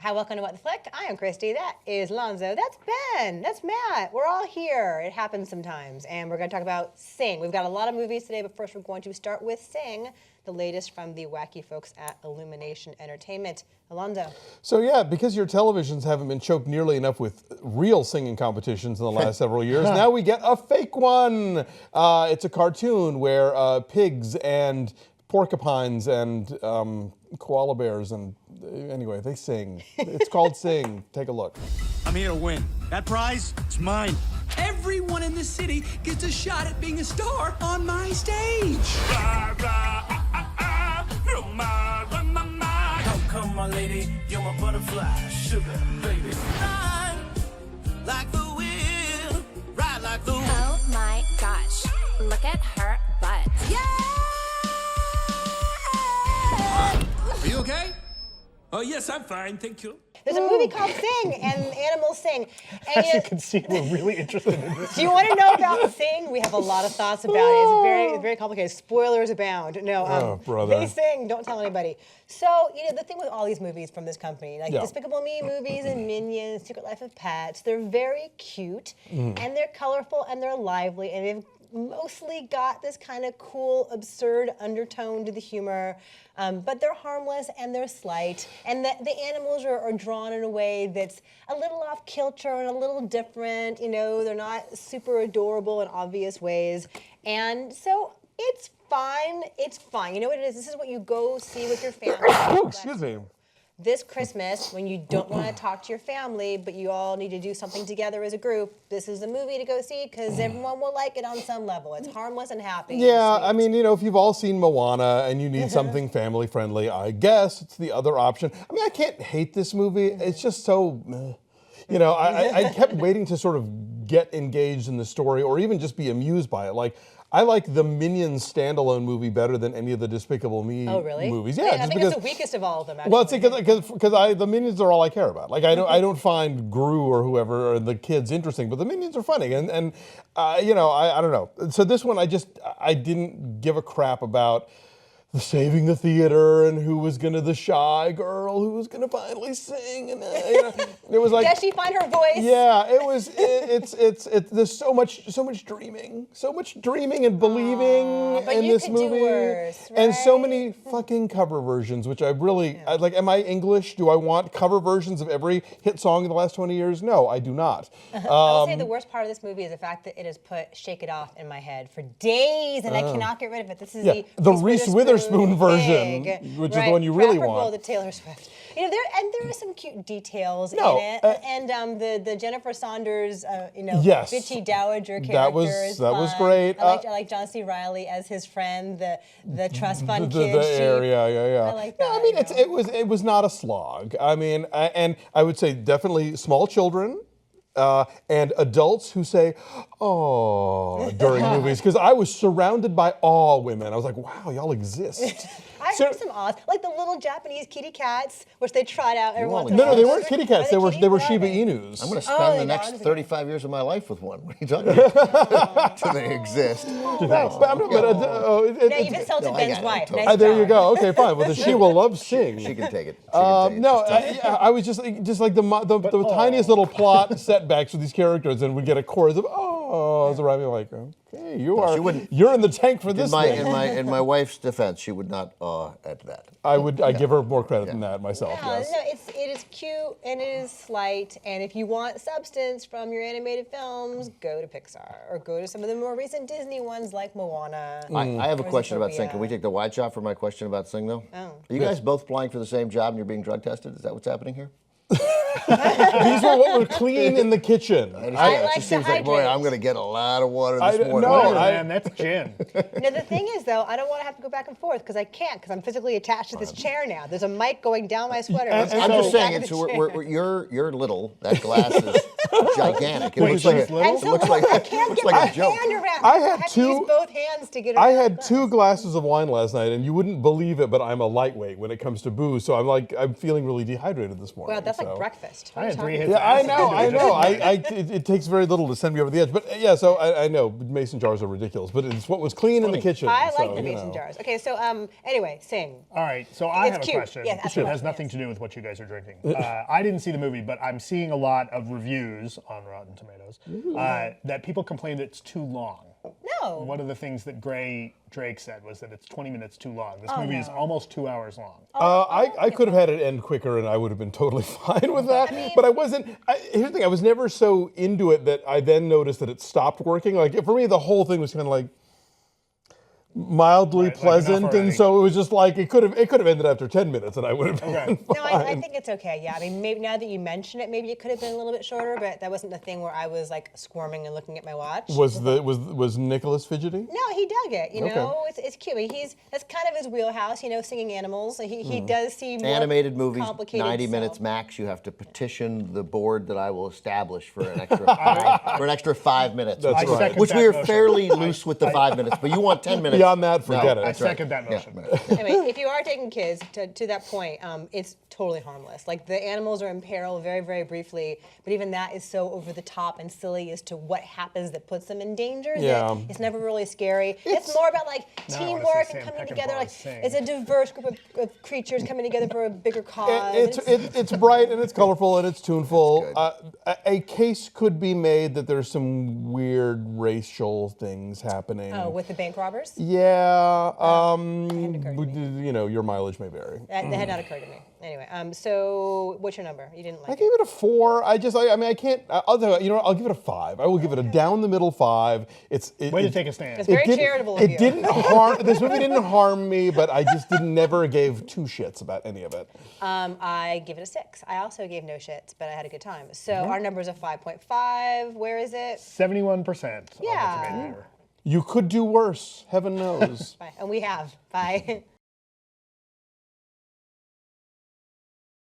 Hi, welcome to What the Flick. I am Christy. That is Lonzo. That's Ben. That's Matt. We're all here. It happens sometimes. And we're going to talk about Sing. We've got a lot of movies today, but first we're going to start with Sing, the latest from the wacky folks at Illumination Entertainment. Alonzo. So yeah, because your televisions haven't been choked nearly enough with real singing competitions in the last several years, now we get a fake one. It's a cartoon where pigs and porcupines and koala bears and anyway, they sing. It's called Sing. Take a look. I'm here to win. That prize, it's mine. Everyone in the city gets a shot at being a star on my stage. Rah, rah, come my lady, you're my butterfly, sugar baby. Ride like the wind, ride like the wind. Oh my gosh, look at her butt. Yeah! Are you okay? Oh yes, I'm fine, thank you. There's a movie called Sing, and animals sing. And As you can see, we're really interested in this. do you want to know about Sing? We have a lot of thoughts about it. It's very complicated. Spoilers abound. No, brother. They sing. Don't tell anybody. So, the thing with all these movies from this company, like Despicable Me movies and Minions, Secret Life of Pets, they're very cute, and they're colorful, and they're lively, and they've mostly got this kind of cool, absurd undertone to the humor, but they're harmless and they're slight, and the animals are drawn in a way that's a little off kilter and a little different. They're not super adorable in obvious ways, and so it's fine. It's fine. You know what it is? This is what you go see with your family. Excuse me. This Christmas, when you don't want to talk to your family, but you all need to do something together as a group, this is a movie to go see because everyone will like it on some level. It's harmless and happy. Yeah, and I mean, if you've all seen Moana and you need something family friendly, I guess it's the other option. I mean, I can't hate this movie. It's just so, I kept waiting to sort of get engaged in the story or even just be amused by it. Like, I like the Minions standalone movie better than any of the Despicable Me movies. Yeah, I think it's the weakest of all of them, actually. Well, it's because the Minions are all I care about. Like I don't find Gru or whoever or the kids interesting, but the Minions are funny, and I don't know. So this one I didn't give a crap about saving the theater and who was the shy girl who was gonna finally sing, and it was like, does she find her voice? Yeah, it was. It's there's so much dreaming and believing in this movie, do worse, right? And so many fucking cover versions, which I really I like. Am I English? Do I want cover versions of every hit song in the last 20 years? No, I do not. I would say the worst part of this movie is the fact that it has put "Shake It Off" in my head for days, and I cannot get rid of it. This is the Reese Witherspoon version, which is the one you really want. The Taylor Swift. There are some cute details in it, and the Jennifer Saunders, bitchy dowager character is that fun. was great. I like John C. Reilly as his friend, the trust fund kid. Yeah. I like that. I mean, it was not a slog. I mean, and I would say definitely small children. And adults who say, "Oh," during movies, because I was surrounded by awe women. I was like, "Wow, y'all exist." I heard some awes, like the little Japanese kitty cats, which they tried out every once in a No, while. they weren't kitty cats. They were Shiba Inus. I'm going to spend the next 35 years of my life with one. What are you talking about? Do they exist? Nice. You've insulted Ben's wife. Totally. Nice There job. you go. Okay, fine. Well, then she will love Sing. She can take it. I was just like the tiniest little plot setbacks with these characters, and we'd get a chorus of "oh," arriving like, okay, you're in the tank for this thing. In my wife's defense, she would not at that. I give her more credit than that myself. Yeah, Yes. no, it is cute and it is slight, and if you want substance from your animated films, go to Pixar or go to some of the more recent Disney ones like Moana. I have a question about Sing. Can we take the wide shot for my question about Sing, though? Oh. Are you guys both applying for the same job and you're being drug tested? Is that what's happening here? These were what were clean in the kitchen. I understand. I It like just to seems like, boy, hydrate. I'm going to get a lot of water this morning. no, Man, that's gin. Now the thing is, though, I don't want to have to go back and forth because I can't, because I'm physically attached to this chair now. There's a mic going down my sweater. And I'm so- just saying, you're little. That glass is gigantic. It Wait, looks like she's little? And so looks like I can't looks get like my a joke. hand around. I had have to two- use both hands to get I around. had 2 glasses of wine last night, and you wouldn't believe it, but I'm a lightweight when it comes to booze. So I'm feeling really dehydrated this morning. Well, that's like so. breakfast. breakfast. I had 3 hits. Yeah, I of acid. know. It takes very little to send me over the edge. But yeah, so I know mason jars are ridiculous, but it's what was clean in the kitchen. I like so, the mason jars. Okay, so anyway, sing. All right, so I have a cute. question. Yes, It absolutely. has nothing to do with what you guys are drinking. I didn't see the movie, but I'm seeing a lot of reviews on Rotten Tomatoes that people complain that it's too long. No. One of the things that Drake said was that it's 20 minutes too long. This movie is almost 2 hours long. I could have had it end quicker, and I would have been totally fine with that. But I wasn't. Here's the thing: I was never so into it that I then noticed that it stopped working. Like for me, the whole thing was kind of like mildly pleasant, and so it was just like it could have ended after 10 minutes, and I would have been fine. No, I think it's okay. Yeah, I mean, maybe now that you mention it, maybe it could have been a little bit shorter, but that wasn't the thing where I was like squirming and looking at my watch. Was Nicholas fidgety? No, he dug it. You know, it's cute. I mean, that's kind of his wheelhouse. You know, singing animals. He does see more Animated movies, complicated 90 stuff. minutes max. You have to petition the board that I will establish for an extra 5 minutes. That's right. Which we are fairly loose with the 5 minutes, but you want 10 minutes. Beyond that, forget it. I second that motion. Anyway, if you are taking kids to that point, it's totally harmless. Like the animals are in peril very, very briefly, but even that is so over the top and silly as to what happens that puts them in danger. Yeah. That it's never really scary. It's more about like teamwork and coming together. Like it's a diverse group of creatures coming together for a bigger cause. It's bright and it's colorful and it's tuneful. A case could be made that there's some weird racial things happening. Oh, with the bank robbers? Yeah. hadn't occurred to me. You know, your mileage may vary. That had not occurred to me. Anyway, so what's your number? You didn't like I gave it a 4. I mean, I can't. I'll tell you know, I'll give it a 5. I will give it a down the middle 5. Way to take a stand. It's very charitable of you. It didn't harm. This movie didn't harm me, but I just never gave 2 shits about any of it. I give it a 6. I also gave no shits, but I had a good time. So our number is a 5.5. Where is it? 71%. Yeah. On the tomato meter. You could do worse. Heaven knows. Bye. And we have. Bye.